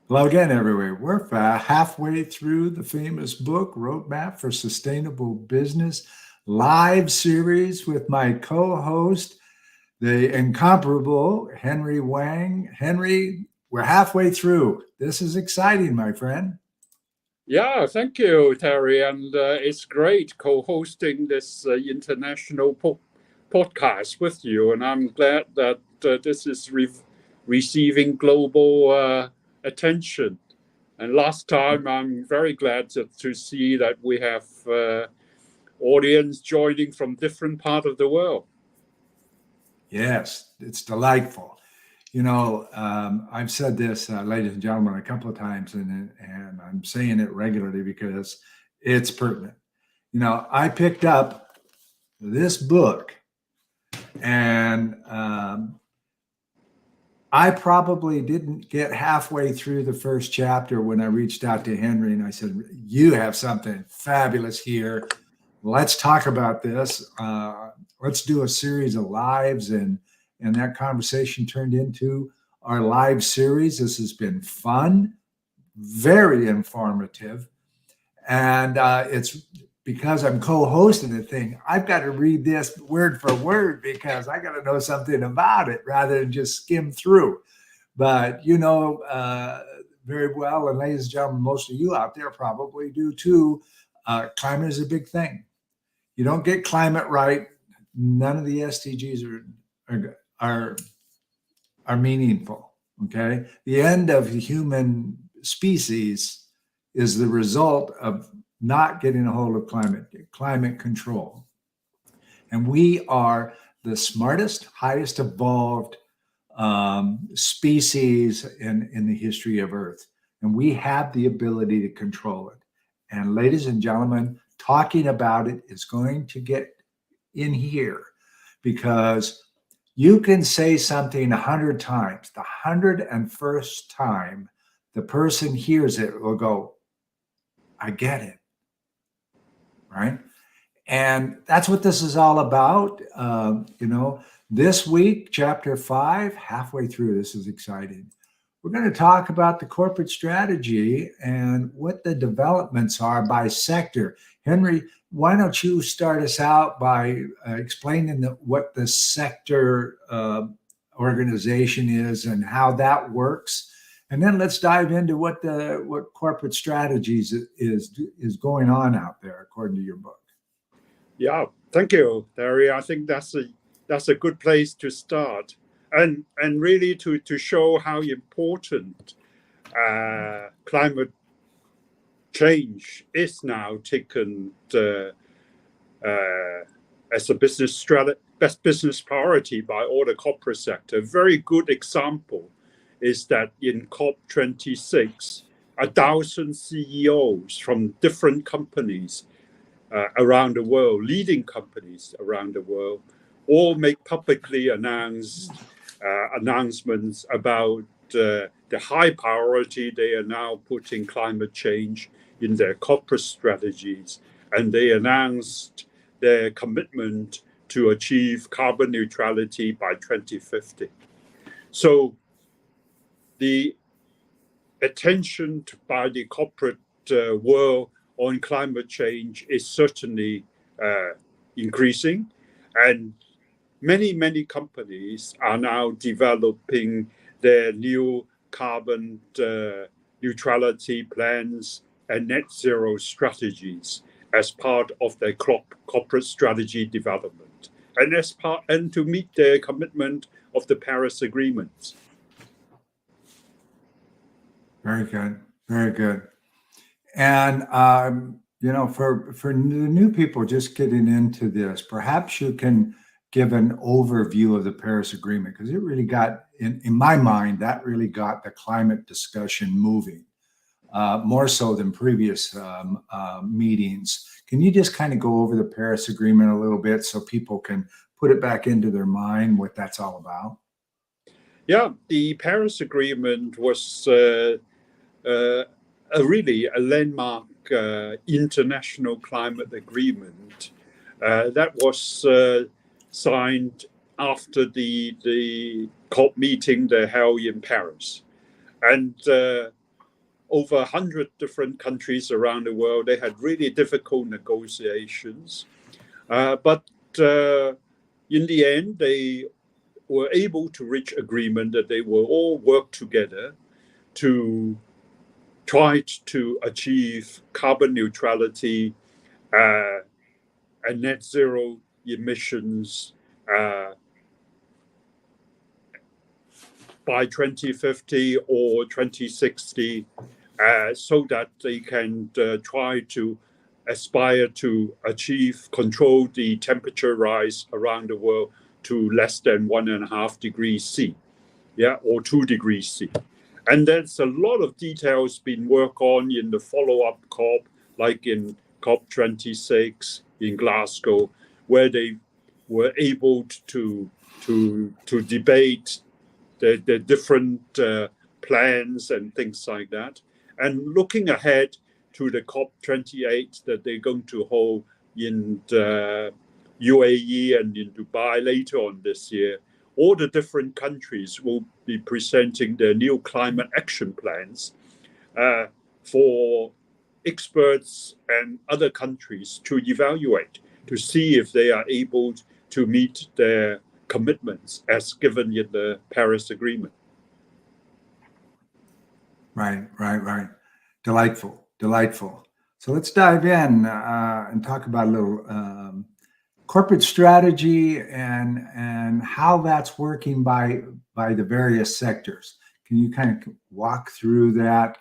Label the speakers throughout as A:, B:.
A: Hello again, everywhere. We're halfway through the famous book, Roadmap for Sustainable Business, live series with my co host, the incomparable Henry Wang. Henry, we're halfway through. This is exciting, my friend.
B: Yeah, thank you, Terry. And it's great co-hosting this international podcast with you. And I'm glad that this is receiving global attention. And last time, I'm very glad to see that we have audience joining from different part of the world.
A: Yes, it's delightful. I've said this, ladies and gentlemen, a couple of times, and I'm saying it regularly because it's pertinent. I picked up this book, and I probably didn't get halfway through the first chapter when I reached out to Henry and I said, "You have something fabulous here. Let's talk about this. Let's do a series of lives." And that conversation turned into our live series. This has been fun, very informative. And it's because I'm co-hosting the thing, I've got to read this word for word because I got to know something about it rather than just skim through. But very well, and ladies and gentlemen, most of you out there probably do too. Climate is a big thing. You don't get climate right, none of the SDGs are are meaningful. Okay, the end of the human species is the result of not getting a hold of climate control. And we are the smartest, highest evolved species in the history of Earth. And we have the ability to control it. And ladies and gentlemen, talking about it is going to get in here because you can say something 100 times. The 101st time the person hears it will go, "I get it." Right? And that's what this is all about. This week, chapter 5, halfway through, this is exciting. We're going to talk about the corporate strategy and what the developments are by sector. Henry, why don't you start us out by explaining what the sector organization is and how that works? And then let's dive into what corporate strategies is going on out there, according to your book.
B: Yeah, thank you, Terry. I think that's a good place to start, and really to show how important climate change is now taken as a best business priority by all the corporate sector. A very good example is that in COP26, 1,000 CEOs from different companies around the world, leading companies around the world, all make publicly announcements about the high priority they are now putting climate change in their corporate strategies. And they announced their commitment to achieve carbon neutrality by 2050. So the attention by the corporate world on climate change is certainly increasing, and many companies are now developing their new carbon neutrality plans and net zero strategies as part of their corporate strategy development, and to meet their commitment of the Paris Agreement.
A: Very good, very good. And for the new people just getting into this, perhaps you can give an overview of the Paris Agreement, because it really got, in my mind, that really got the climate discussion moving, more so than previous meetings. Can you just kind of go over the Paris Agreement a little bit so people can put it back into their mind what that's all about?
B: Yeah, the Paris Agreement was really a landmark international climate agreement that was signed after the COP meeting they held in Paris. And over 100 different countries around the world. They had really difficult negotiations. But in the end, they were able to reach agreement that they will all work together to try to achieve carbon neutrality and net zero emissions by 2050 or 2060, so that they can try to aspire to control the temperature rise around the world to less than 1.5 degrees C, or 2 degrees C. And there's a lot of details being worked on in the follow-up COP, like in COP26 in Glasgow, where they were able to debate the different plans and things like that. And looking ahead to the COP28 that they're going to hold in the UAE and in Dubai later on this year, all the different countries will be presenting their new climate action plans for experts and other countries to evaluate, to see if they are able to meet their commitments as given in the Paris Agreement.
A: Right. Delightful. So let's dive in and talk about a little corporate strategy and how that's working by the various sectors. Can you kind of walk through that?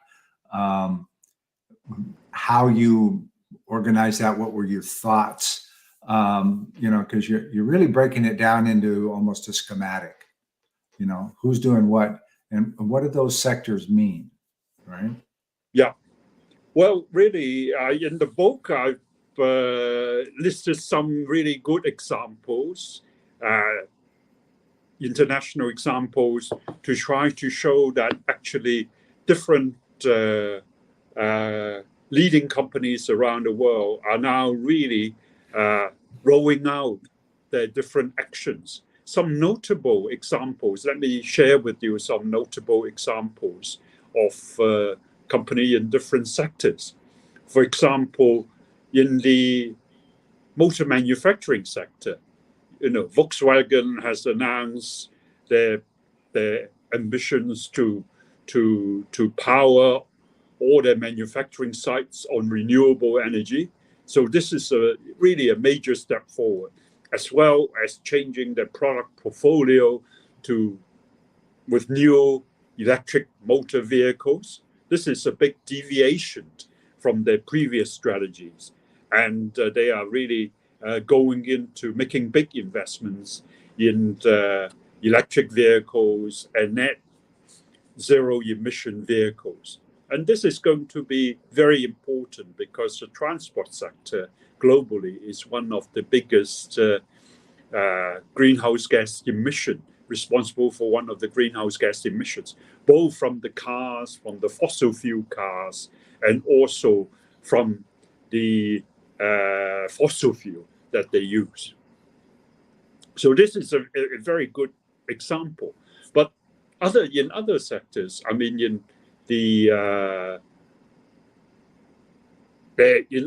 A: How you organize that? What were your thoughts? Because you're really breaking it down into almost a schematic. Who's doing what, and what do those sectors mean, right? Yeah.
B: Well, really, in the book, I've listed some really good examples, international examples, to try to show that actually different leading companies around the world are now really rolling out their different actions. Some notable examples, let me share with you some notable examples of company in different sectors. For example, in the motor manufacturing sector, Volkswagen has announced their ambitions to power all their manufacturing sites on renewable energy. So this is really a major step forward, as well as changing their product portfolio with new electric motor vehicles. This is a big deviation from their previous strategies. And they are really going into making big investments in electric vehicles and net zero emission vehicles. And this is going to be very important because the transport sector globally is one of the biggest greenhouse gas emission, responsible for one of the greenhouse gas emissions, both from the cars, from the fossil fuel cars, and also from the fossil fuel that they use. So this is a very good example. But in other sectors, in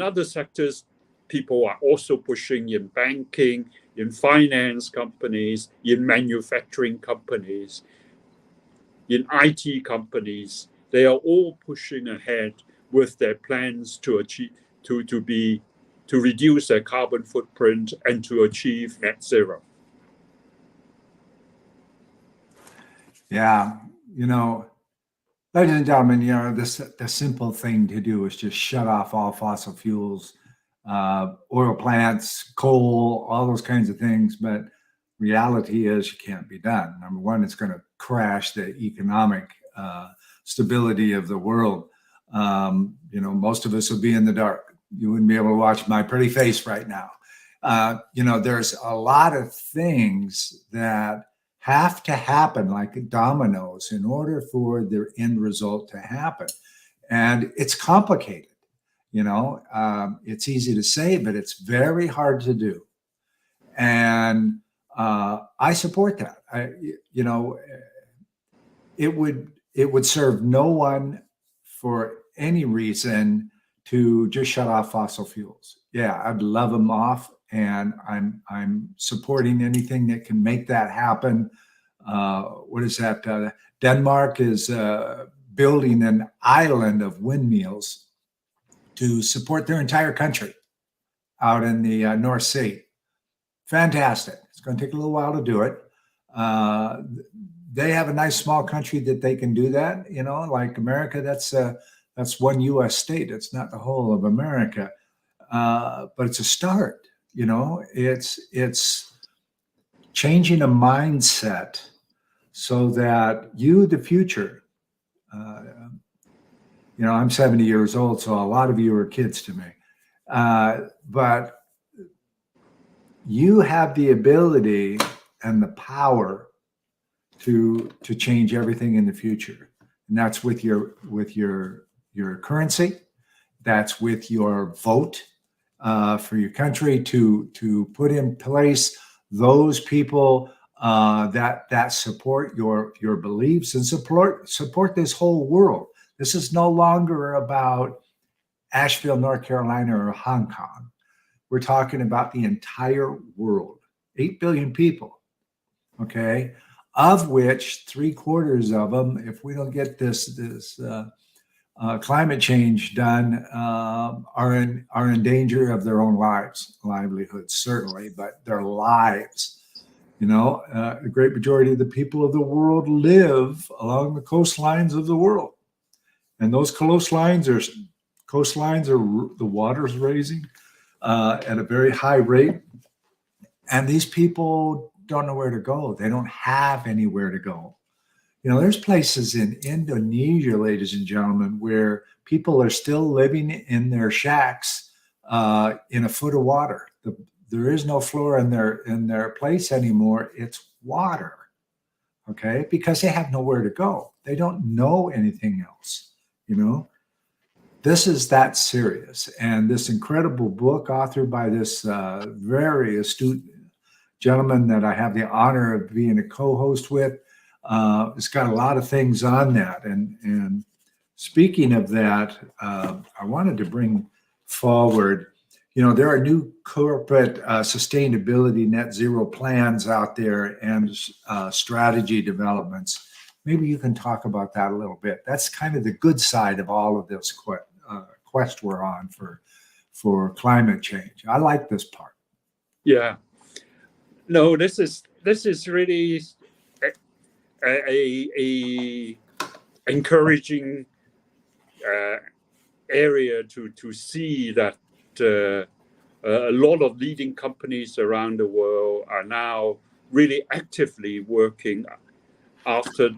B: other sectors, people are also pushing in banking, in finance companies, in manufacturing companies, in IT companies. They are all pushing ahead with their plans to achieve, to reduce their carbon footprint and to achieve net zero.
A: Yeah, ladies and gentlemen, the simple thing to do is just shut off all fossil fuels, oil plants, coal, all those kinds of things. But reality is you can't be done. Number one, it's going to crash the economic stability of the world. Most of us will be in the dark. You wouldn't be able to watch my pretty face right now. There's a lot of things that have to happen like dominoes in order for the end result to happen. And it's complicated. It's easy to say, but it's very hard to do. And I support that. It would serve no one for any reason to just shut off fossil fuels. Yeah, I'd love them off, and I'm supporting anything that can make that happen. What is that? Denmark is building an island of windmills to support their entire country out in the North Sea. Fantastic. It's going to take a little while to do it. They have a nice small country that they can do that. You know, like America, that's one U.S. state. It's not the whole of America, but it's a start. You know, it's changing a mindset so that you, the future. You know, I'm 70 years old, so a lot of you are kids to me. But you have the ability and the power to change everything in the future, and that's with your currency, that's with your vote for your country to put in place those people that support your beliefs and support this whole world. This is no longer about Asheville, North Carolina, or Hong Kong. We're talking about the entire world, 8 billion people, okay, of which 3/4 of them, if we don't get this climate change done, are in danger of their own livelihoods, certainly, but their lives. You know, the great majority of the people of the world live along the coastlines of the world. And those coastlines are the water's raising at a very high rate. And these people don't know where to go. They don't have anywhere to go. You know, there's places in Indonesia, ladies and gentlemen, where people are still living in their shacks in a foot of water. There is no floor in their place anymore. It's water, okay? Because they have nowhere to go. They don't know anything else, you know? This is that serious. And this incredible book authored by this very astute gentleman that I have the honor of being a co-host with, it's got a lot of things on that. And speaking of that, I wanted to bring forward, you know, there are new corporate sustainability net zero plans out there and strategy developments. Maybe you can talk about that a little bit. That's kind of the good side of all of this quest we're on for climate change. I like this part.
B: Yeah. No, this is really a encouraging area to see that a lot of leading companies around the world are now really actively working after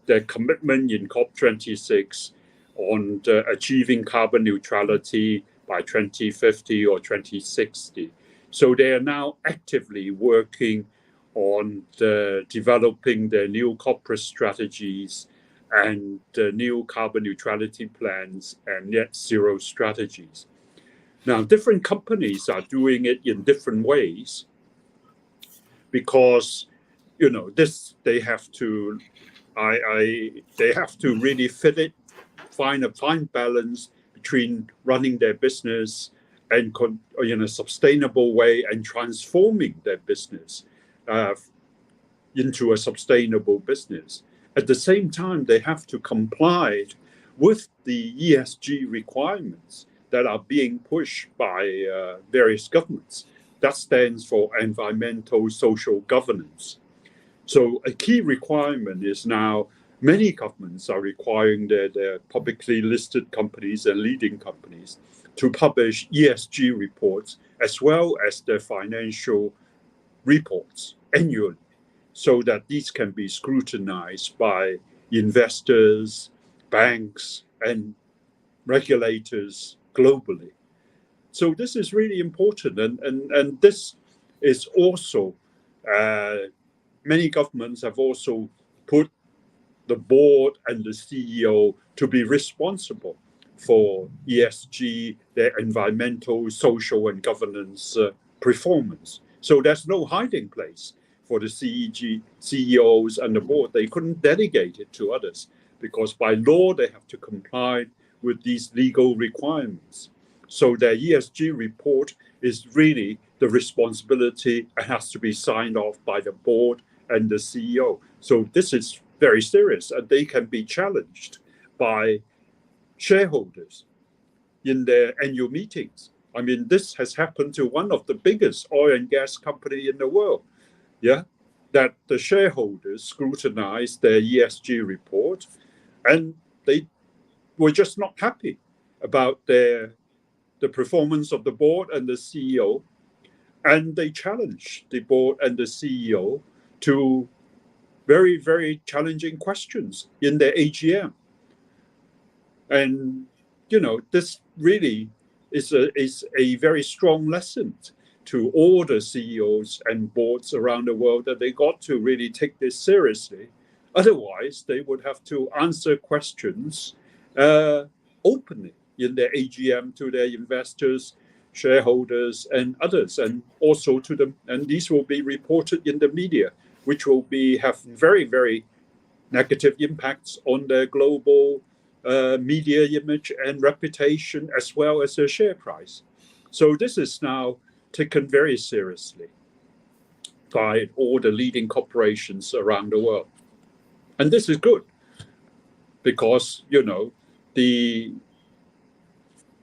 B: their commitment in COP26 on achieving carbon neutrality by 2050 or 2060. So they are now actively working on developing their new corporate strategies and new carbon neutrality plans and net zero strategies. Now, different companies are doing it in different ways because, you know, they have to really find a fine balance between running their business and in a sustainable way and transforming their business into a sustainable business. At the same time, they have to comply with the ESG requirements that are being pushed by various governments. That stands for environmental social governance. So a key requirement is now many governments are requiring their publicly listed companies and leading companies to publish ESG reports as well as their financial reports annually, so that these can be scrutinized by investors, banks, and regulators globally. So this is really important, and this is also, many governments have also put the board and the CEO to be responsible for ESG, their environmental, social, and governance performance. So there's no hiding place for the CEOs and the board. They couldn't delegate it to others because by law they have to comply with these legal requirements. So their ESG report is really the responsibility and has to be signed off by the board and the CEO. So this is very serious, and they can be challenged by shareholders in their annual meetings. I mean, this has happened to one of the biggest oil and gas company in the world, that the shareholders scrutinized their ESG report, and they were just not happy about the performance of the board and the CEO, and they challenged the board and the CEO to very, very challenging questions in their AGM. And, this really is a very strong lesson to all the CEOs and boards around the world, that they got to really take this seriously. Otherwise, they would have to answer questions openly in their AGM to their investors, shareholders, and others, and also to them. And these will be reported in the media, which will have very, very negative impacts on their global media image and reputation, as well as their share price. So this is now taken very seriously by all the leading corporations around the world. And this is good, because, the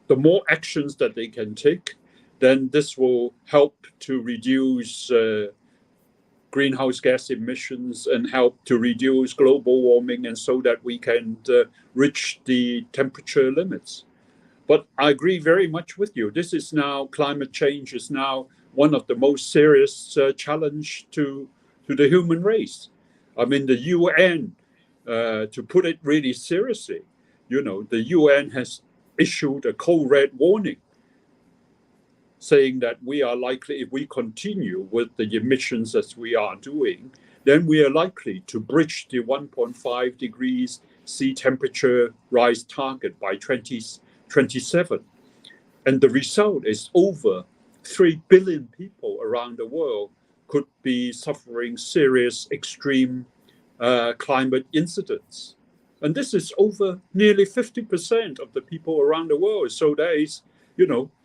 B: more actions that they can take, then this will help to reduce greenhouse gas emissions and help to reduce global warming, and so that we can reach the temperature limits. But I agree very much with you. This is now, climate change is now one of the most serious challenge to the human race. I mean, the UN, to put it really seriously, the UN has issued a code red warning, saying that we are likely, if we continue with the emissions as we are doing, then we are likely to breach the 1.5 degrees sea temperature rise target by 2027. And the result is over 3 billion people around the world could be suffering serious extreme climate incidents. And this is over nearly 50% of the people around the world. So there is,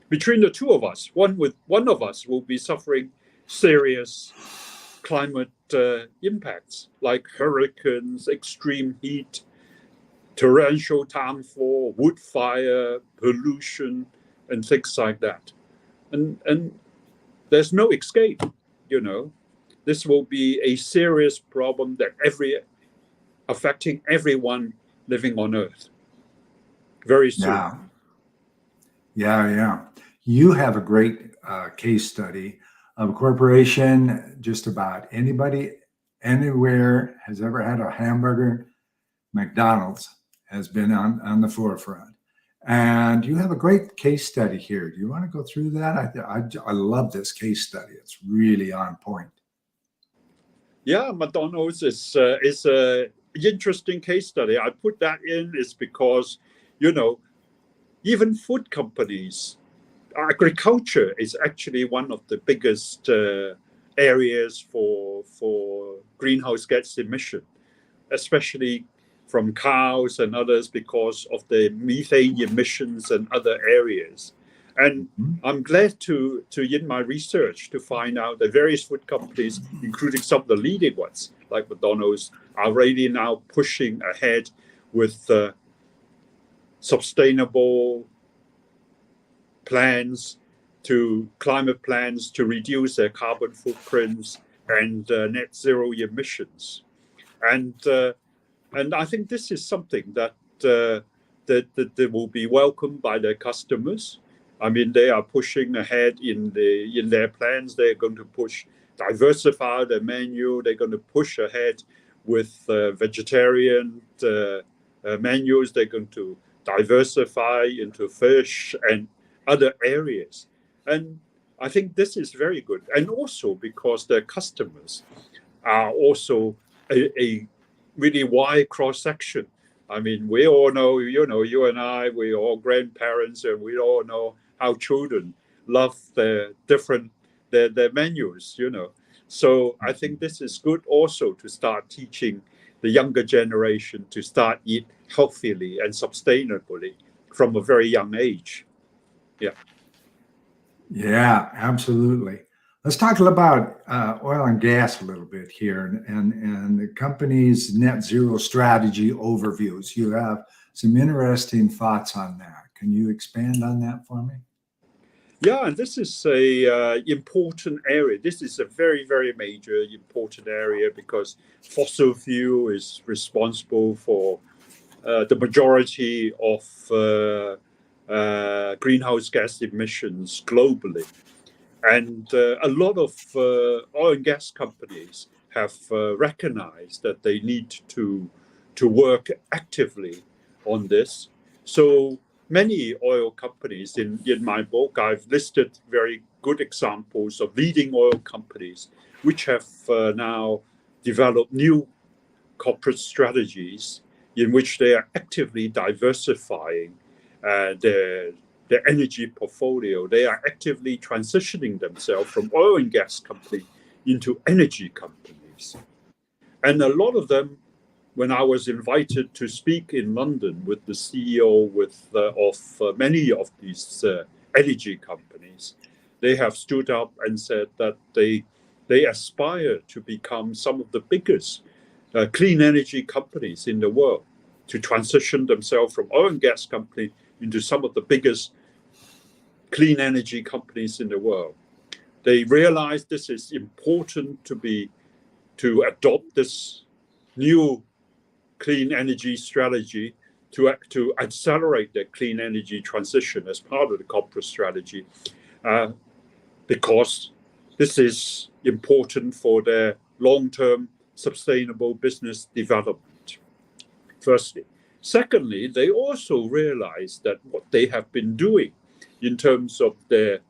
B: between the two of us, one of us will be suffering serious climate impacts, like hurricanes, extreme heat, torrential downfall, wood fire, pollution, and things like that. And there's no escape, This will be a serious problem that affecting everyone living on Earth very soon.
A: Yeah. You have a great case study of a corporation. Just about anybody, anywhere has ever had a hamburger. McDonald's has been on the forefront. And you have a great case study here. Do you want to go through that? I love this case study. It's really on point.
B: Yeah, McDonald's is a interesting case study. I put that in is because, even food companies, agriculture is actually one of the biggest areas for greenhouse gas emission, especially from cows and others, because of the methane emissions and other areas. And I'm glad to in my research to find out that various food companies, including some of the leading ones, like McDonald's, are already now pushing ahead with sustainable climate plans to reduce their carbon footprints and net zero emissions. And I think this is something that will be welcomed by their customers. I mean, they are pushing ahead in their plans. They're going to diversify their menu. They're going to push ahead with vegetarian menus. They're going to diversify into fish and other areas. And I think this is very good. And also because their customers are also a really wide cross-section. I mean, we all know, you and I, we are all grandparents, and we all know how children love their menus, So I think this is good also to start teaching the younger generation to start eat healthily and sustainably from a very young age. Yeah.
A: Yeah, absolutely. Let's talk about oil and gas a little bit here and the company's net zero strategy overviews. You have some interesting thoughts on that. Can you expand on that for me?
B: Yeah, and this is a important area. This is a very, very major important area because fossil fuel is responsible for the majority of greenhouse gas emissions globally. And a lot of oil and gas companies have recognized that they need to work actively on this. So many oil companies, in my book, I've listed very good examples of leading oil companies which have now developed new corporate strategies in which they are actively diversifying their energy portfolio. They are actively transitioning themselves from oil and gas company into energy companies. And a lot of them, when I was invited to speak in London with the CEO of many of these energy companies, they have stood up and said that they aspire to become some of the biggest clean energy companies in the world, to transition themselves from oil and gas company into some of the biggest clean energy companies in the world. They realize this is important to adopt this new clean energy strategy to accelerate their clean energy transition as part of the corporate strategy, because this is important for their long-term sustainable business development, firstly. Secondly, they also realize that what they have been doing in terms of a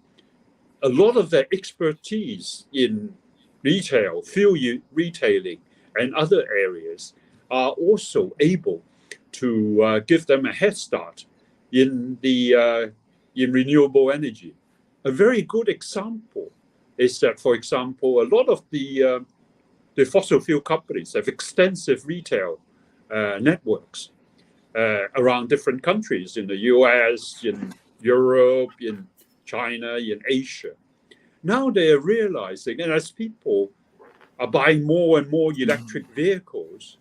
B: lot of their expertise in retail, fuel retailing, and other areas are also able to give them a head start in renewable energy. A very good example is that, for example, a lot of the fossil fuel companies have extensive retail networks around different countries, in the US, in Europe, in China, in Asia. Now they are realizing, and as people are buying more and more electric vehicles,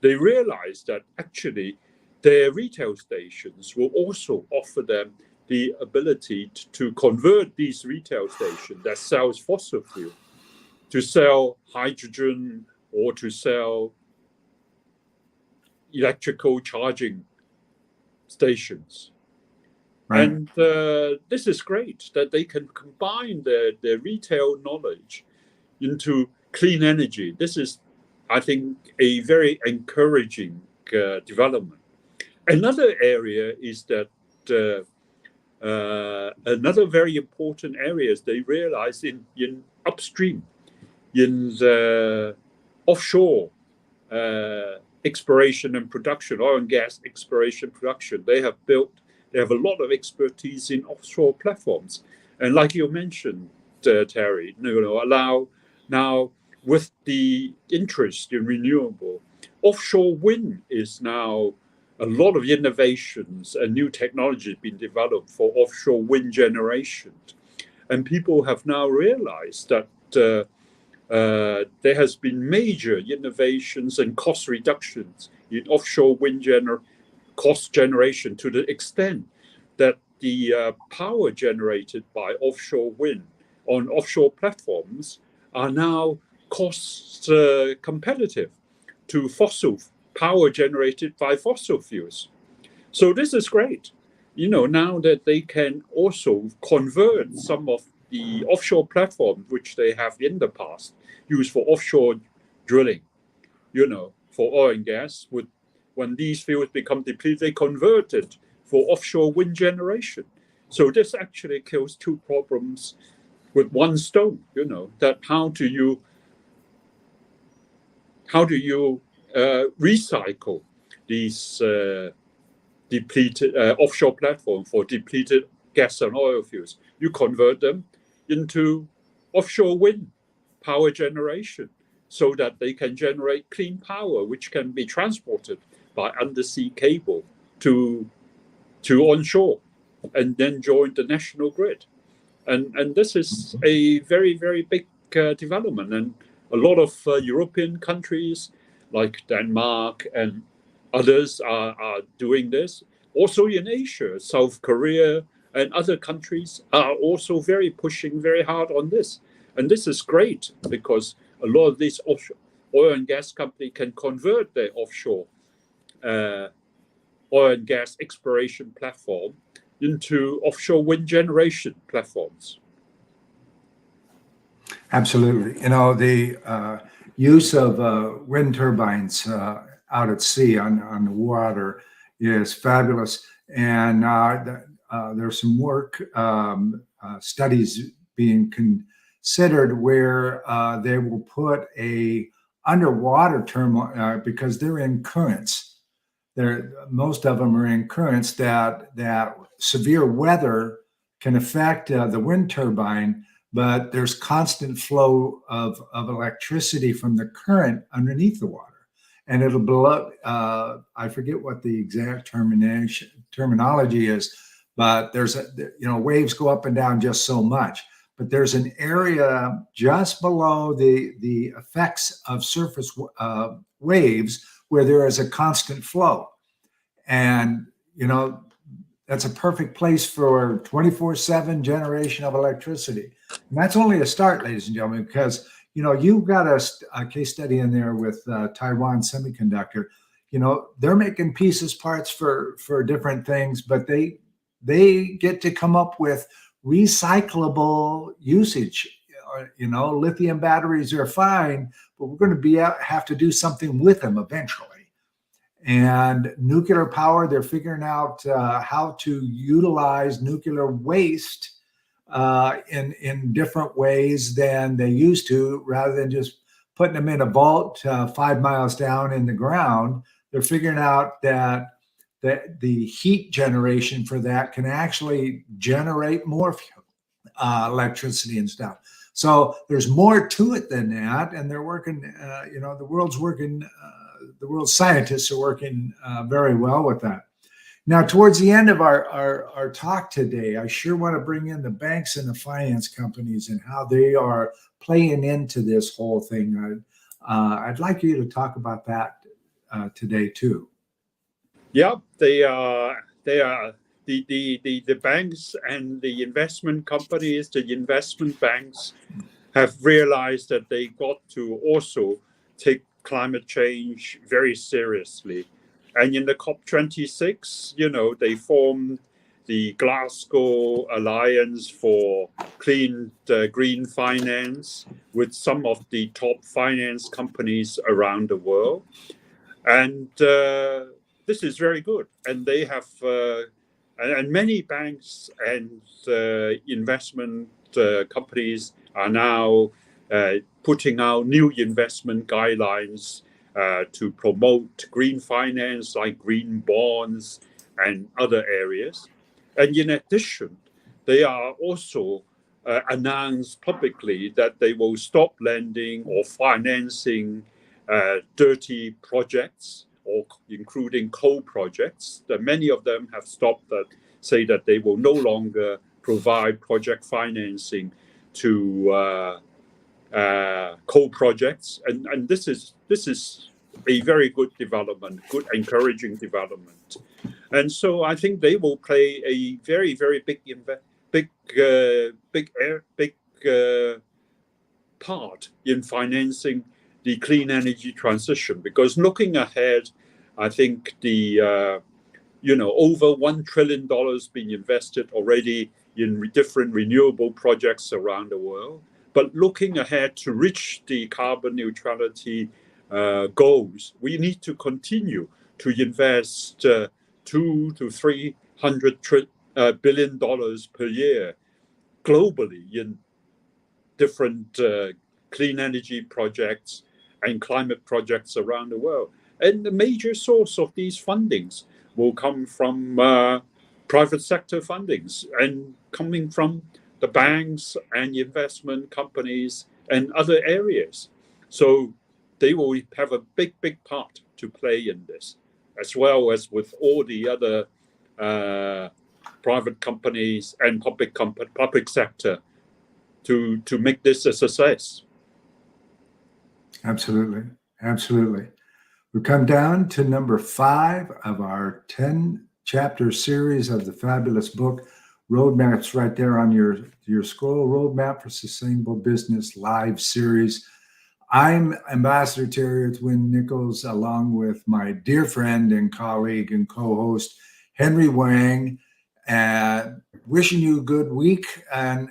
B: they realize that actually their retail stations will also offer them the ability to convert these retail stations that sells fossil fuel to sell hydrogen or to sell electrical charging stations. Right. And this is great that they can combine their retail knowledge into clean energy. This is, I think, a very encouraging development. Another area is that another very important area is they realize in upstream, in the offshore exploration and production, oil and gas exploration production, they have a lot of expertise in offshore platforms. And like you mentioned, Terry, allow now with the interest in renewable, offshore wind is now a lot of innovations and new technology being developed for offshore wind generation. And people have now realized that there has been major innovations and cost reductions in offshore wind cost generation, to the extent that the power generated by offshore wind on offshore platforms are now cost competitive to fossil power generated by fossil fuels. So this is great. Now that they can also convert some of the offshore platforms which they have in the past used for offshore drilling, for oil and gas. When these fields become depleted, they convert it for offshore wind generation. So this actually kills two problems with one stone. That how do you recycle these depleted offshore platforms for depleted gas and oil fields? You convert them into offshore wind power generation. so that they can generate clean power, which can be transported by undersea cable to onshore and then join the national grid. And this is a very, very big development. And a lot of European countries like Denmark and others are doing this. Also in Asia, South Korea and other countries are also pushing very hard on this. And this is great because a lot of these offshore oil and gas companies can convert their offshore oil and gas exploration platform into offshore wind generation platforms.
A: Absolutely. The use of wind turbines out at sea on the water is fabulous. And there's some work, studies being considered where they will put a underwater terminal because they're in currents. Most of them are in currents that severe weather can affect the wind turbine, but there's constant flow of electricity from the current underneath the water. And it'll blow, I forget what the exact terminology is, but there's waves go up and down just so much. But there's an area just below the effects of surface waves where there is a constant flow. And, that's a perfect place for 24/7 generation of electricity. And that's only a start, ladies and gentlemen, because, you've got a case study in there with Taiwan Semiconductor. They're making parts for different things, but they get to come up with recyclable usage. Lithium batteries are fine, but we're going to have to do something with them eventually. And nuclear power, they're figuring out how to utilize nuclear waste in different ways than they used to, rather than just putting them in a vault 5 miles down in the ground. They're figuring out that the heat generation for that can actually generate more electricity and stuff. So there's more to it than that, and they're working. The world's working. The world's scientists are working very well with that. Now, towards the end of our talk today, I sure want to bring in the banks and the finance companies and how they are playing into this whole thing. I'd like you to talk about that today too.
B: Yeah, they are the banks and the investment companies, the investment banks have realized that they got to also take climate change very seriously. And in the COP26, they formed the Glasgow Alliance for Clean Green Finance with some of the top finance companies around the world. And this is very good. And they have, and many banks and investment companies are now putting out new investment guidelines to promote green finance, like green bonds and other areas. And in addition, they are also announced publicly that they will stop lending or financing dirty projects, or including coal projects. That many of them have stopped that, say that they will no longer provide project financing to coal projects, and this is a very good development, good encouraging development, and so I think they will play a very, very big part in financing the clean energy transition. Because looking ahead, I think the over $1 trillion being invested already in different renewable projects around the world. But looking ahead to reach the carbon neutrality goals, we need to continue to invest $200 to $300 billion per year globally in different clean energy projects and climate projects around the world. And the major source of these fundings will come from private sector fundings and coming from the banks and investment companies and other areas. So they will have a big part to play in this, as well as with all the other private companies and public sector to make this a success.
A: Absolutely. Absolutely. We've come down to number 5 of our 10-chapter series of the fabulous book, Roadmaps, right there on your scroll, Roadmap for Sustainable Business Live series. I'm Ambassador Terry Wynn Nichols, along with my dear friend and colleague and co-host, Henry Wang, and wishing you a good week. And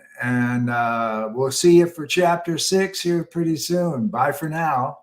A: we'll see you for chapter 6 here pretty soon. Bye for now.